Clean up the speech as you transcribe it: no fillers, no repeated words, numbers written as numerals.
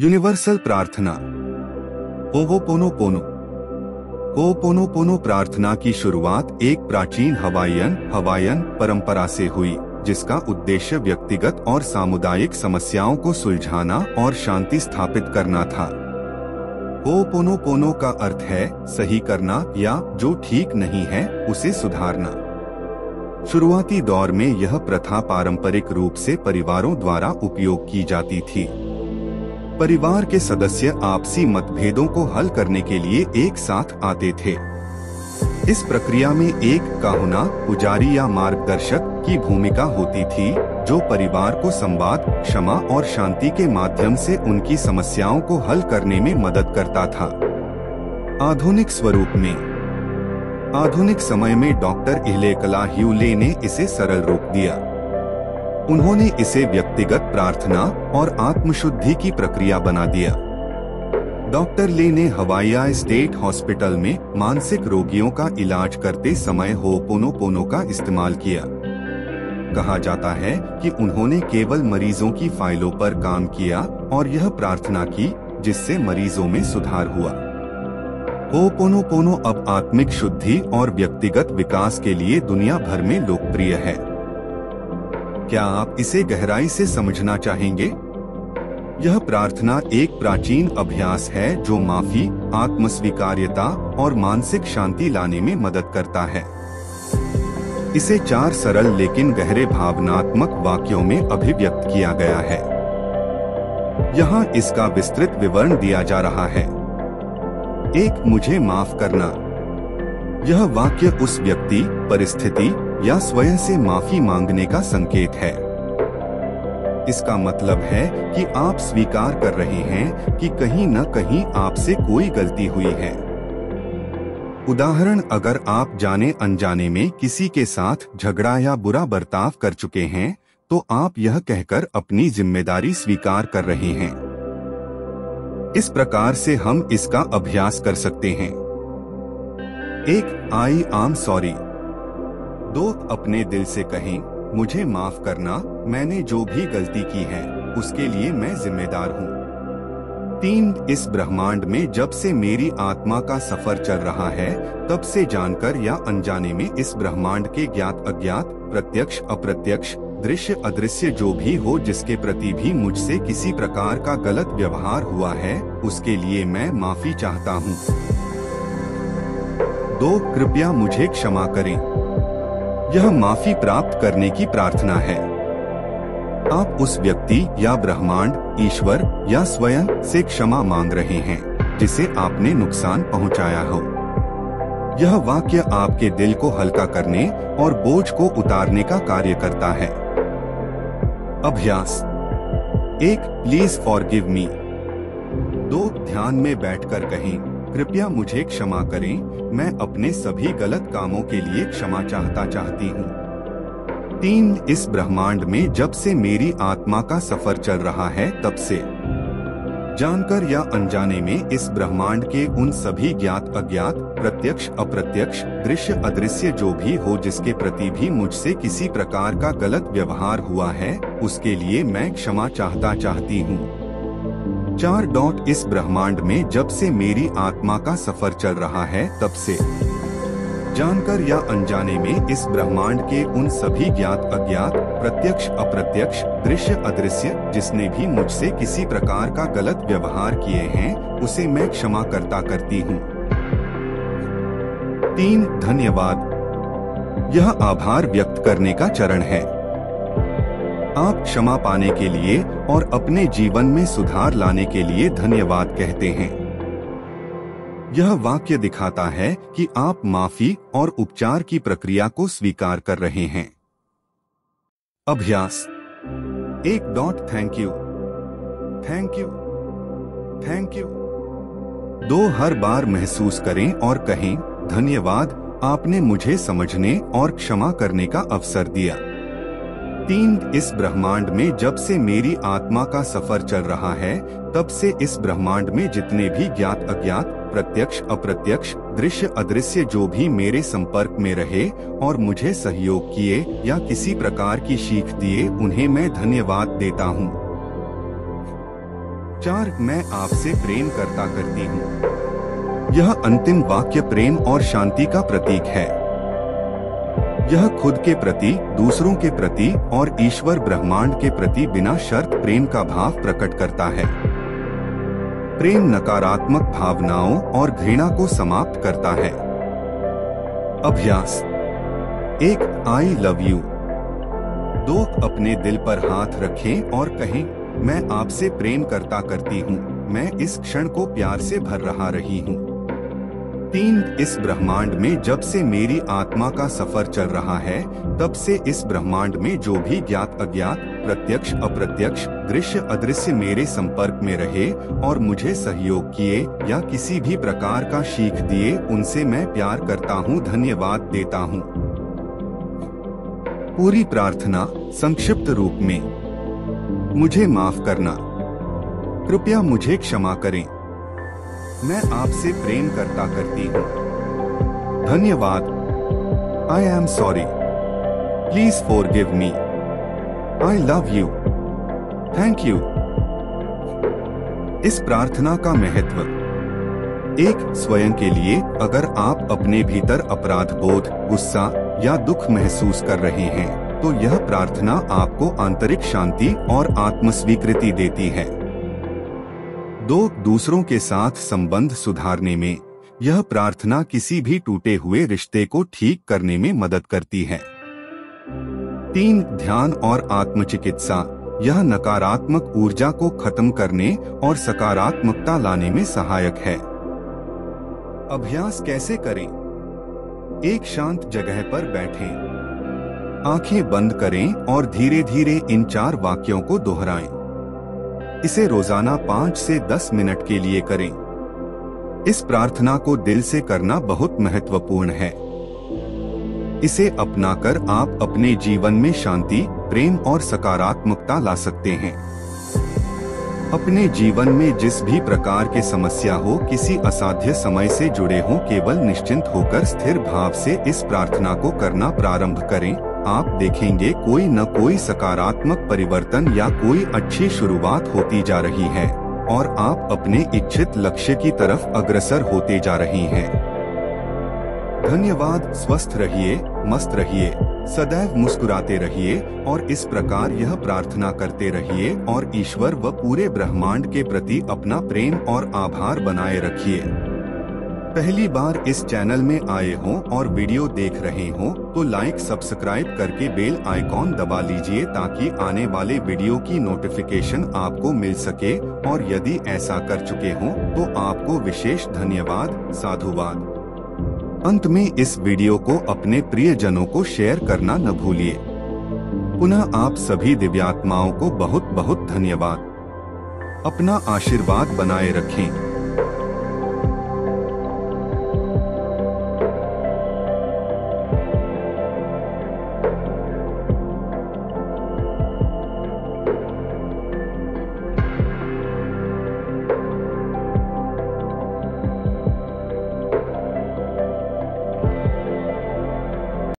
Universal प्रार्थना। होओपोनोपोनो। होओपोनोपोनो प्रार्थना की शुरुआत एक प्राचीन हवाईयन परंपरा से हुई, जिसका उद्देश्य व्यक्तिगत और सामुदायिक समस्याओं को सुलझाना और शांति स्थापित करना था। होओपोनोपोनो का अर्थ है सही करना या जो ठीक नहीं है उसे सुधारना। शुरुआती दौर में यह प्रथा पारंपरिक रूप से परिवारों द्वारा उपयोग की जाती थी। परिवार के सदस्य आपसी मतभेदों को हल करने के लिए एक साथ आते थे। इस प्रक्रिया में एक काहुना, पुजारी या मार्गदर्शक की भूमिका होती थी, जो परिवार को संवाद, क्षमा और शांति के माध्यम से उनकी समस्याओं को हल करने में मदद करता था। आधुनिक स्वरूप में आधुनिक समय में डॉक्टर इलेकला ह्यूले ने इसे सरल रूप दिया। उन्होंने इसे व्यक्तिगत प्रार्थना और आत्मशुद्धि की प्रक्रिया बना दिया। डॉक्टर ले ने हवाई स्टेट हॉस्पिटल में मानसिक रोगियों का इलाज करते समय होओपोनोपोनो का इस्तेमाल किया। कहा जाता है कि उन्होंने केवल मरीजों की फाइलों पर काम किया और यह प्रार्थना की, जिससे मरीजों में सुधार हुआ। होओपोनोपोनो अब आत्मिक शुद्धि और व्यक्तिगत विकास के लिए दुनिया भर में लोकप्रिय है। क्या आप इसे गहराई से समझना चाहेंगे? यह प्रार्थना एक प्राचीन अभ्यास है जो माफी, आत्मस्वीकार्यता और मानसिक शांति लाने में मदद करता है। इसे 4 सरल लेकिन गहरे भावनात्मक वाक्यों में अभिव्यक्त किया गया है। यहाँ इसका विस्तृत विवरण दिया जा रहा है। 1. मुझे माफ करना। यह वाक्य उस व्यक्ति, परिस्थिति या स्वयं से माफी मांगने का संकेत है। इसका मतलब है कि आप स्वीकार कर रहे हैं कि कहीं न कहीं आपसे कोई गलती हुई है। उदाहरण, अगर आप जाने अनजाने में किसी के साथ झगड़ा या बुरा बर्ताव कर चुके हैं, तो आप यह कहकर अपनी जिम्मेदारी स्वीकार कर रहे हैं। इस प्रकार से हम इसका अभ्यास कर सकते हैं। 1. I am sorry. 2. अपने दिल से कहें, मुझे माफ करना, मैंने जो भी गलती की है उसके लिए मैं जिम्मेदार हूँ। 3. इस ब्रह्मांड में जब से मेरी आत्मा का सफर चल रहा है, तब से जानकर या अनजाने में इस ब्रह्मांड के ज्ञात अज्ञात, प्रत्यक्ष अप्रत्यक्ष, दृश्य अदृश्य जो भी हो जिसके प्रति भी मुझसे किसी प्रकार का गलत व्यवहार हुआ है, उसके लिए मैं माफी चाहता हूँ। 2. कृपया मुझे क्षमा करें। यह माफी प्राप्त करने की प्रार्थना है। आप उस व्यक्ति या ब्रह्मांड, ईश्वर या स्वयं से क्षमा मांग रहे हैं जिसे आपने नुकसान पहुंचाया हो। यह वाक्य आपके दिल को हल्का करने और बोझ को उतारने का कार्य करता है। अभ्यास। 1. Please forgive me. 2. ध्यान में बैठकर कहें, कृपया मुझे क्षमा करें, मैं अपने सभी गलत कामों के लिए क्षमा चाहती हूँ। 3. इस ब्रह्मांड में जब से मेरी आत्मा का सफर चल रहा है, तब से जानकर या अनजाने में इस ब्रह्मांड के उन सभी ज्ञात अज्ञात, प्रत्यक्ष अप्रत्यक्ष, दृश्य अदृश्य जो भी हो जिसके प्रति भी मुझसे किसी प्रकार का गलत व्यवहार हुआ है, उसके लिए मैं क्षमा चाहती हूँ। 4. इस ब्रह्मांड में जब से मेरी आत्मा का सफर चल रहा है, तब से जानकर या अनजाने में इस ब्रह्मांड के उन सभी ज्ञात अज्ञात, प्रत्यक्ष अप्रत्यक्ष, दृश्य अदृश्य जिसने भी मुझसे किसी प्रकार का गलत व्यवहार किए हैं, उसे मैं क्षमा करती हूँ। 3. धन्यवाद। यह आभार व्यक्त करने का चरण है। आप क्षमा पाने के लिए और अपने जीवन में सुधार लाने के लिए धन्यवाद कहते हैं। यह वाक्य दिखाता है कि आप माफी और उपचार की प्रक्रिया को स्वीकार कर रहे हैं। अभ्यास। 1. Thank you, thank you, thank you. 2. हर बार महसूस करें और कहें, धन्यवाद, आपने मुझे समझने और क्षमा करने का अवसर दिया। 3. इस ब्रह्मांड में जब से मेरी आत्मा का सफर चल रहा है, तब से इस ब्रह्मांड में जितने भी ज्ञात अज्ञात, प्रत्यक्ष अप्रत्यक्ष, दृश्य अदृश्य जो भी मेरे संपर्क में रहे और मुझे सहयोग किए या किसी प्रकार की सीख दिए, उन्हें मैं धन्यवाद देता हूँ। 4 मैं आपसे प्रेम करती हूँ। यह अंतिम वाक्य प्रेम और शांति का प्रतीक है। यह खुद के प्रति, दूसरों के प्रति और ईश्वर ब्रह्मांड के प्रति बिना शर्त प्रेम का भाव प्रकट करता है। प्रेम नकारात्मक भावनाओं और घृणा को समाप्त करता है। अभ्यास 1 आई लव यू। 2 अपने दिल पर हाथ रखें और कहें, मैं आपसे प्रेम करती हूँ, मैं इस क्षण को प्यार से भर रही हूँ। 3 इस ब्रह्मांड में जब से मेरी आत्मा का सफर चल रहा है, तब से इस ब्रह्मांड में जो भी ज्ञात अज्ञात, प्रत्यक्ष अप्रत्यक्ष, दृश्य अदृश्य मेरे संपर्क में रहे और मुझे सहयोग किए या किसी भी प्रकार का सीख दिए, उनसे मैं प्यार करता हूँ, धन्यवाद देता हूँ। पूरी प्रार्थना संक्षिप्त रूप में। मुझे माफ करना, कृपया मुझे क्षमा करें, मैं आपसे प्रेम करती हूँ, धन्यवाद, I am sorry, please forgive me, I love you, thank you. इस प्रार्थना का महत्व। 1 स्वयं के लिए, अगर आप अपने भीतर अपराध बोध, गुस्सा या दुख महसूस कर रहे हैं, तो यह प्रार्थना आपको आंतरिक शांति और आत्मस्वीकृति देती है। 2 दूसरों के साथ संबंध सुधारने में, यह प्रार्थना किसी भी टूटे हुए रिश्ते को ठीक करने में मदद करती है। 3 ध्यान और आत्मचिकित्सा, यह नकारात्मक ऊर्जा को खत्म करने और सकारात्मकता लाने में सहायक है। अभ्यास कैसे करें? एक शांत जगह पर बैठें, आंखें बंद करें और धीरे धीरे इन 4 वाक्यों को दोहराएं। इसे रोजाना 5 से 10 मिनट के लिए करें। इस प्रार्थना को दिल से करना बहुत महत्वपूर्ण है। इसे अपनाकर आप अपने जीवन में शांति, प्रेम और सकारात्मकता ला सकते हैं। अपने जीवन में जिस भी प्रकार के समस्या हो, किसी असाध्य समय से जुड़े हो, केवल निश्चिंत होकर स्थिर भाव से इस प्रार्थना को करना प्रारंभ करें। आप देखेंगे कोई न कोई सकारात्मक परिवर्तन या कोई अच्छी शुरुआत होती जा रही है और आप अपने इच्छित लक्ष्य की तरफ अग्रसर होते जा रही हैं। धन्यवाद। स्वस्थ रहिए, मस्त रहिए, सदैव मुस्कुराते रहिए और इस प्रकार यह प्रार्थना करते रहिए और ईश्वर व पूरे ब्रह्मांड के प्रति अपना प्रेम और आभार बनाए रखिए। पहली बार इस चैनल में आए हों और वीडियो देख रहे हों तो लाइक सब्सक्राइब करके बेल आइकॉन दबा लीजिए ताकि आने वाले वीडियो की नोटिफिकेशन आपको मिल सके, और यदि ऐसा कर चुके हों तो आपको विशेष धन्यवाद, साधुवाद। अंत में इस वीडियो को अपने प्रियजनों को शेयर करना न भूलिए। पुनः आप सभी दिव्यात्माओं को बहुत बहुत धन्यवाद। अपना आशीर्वाद बनाए रखें।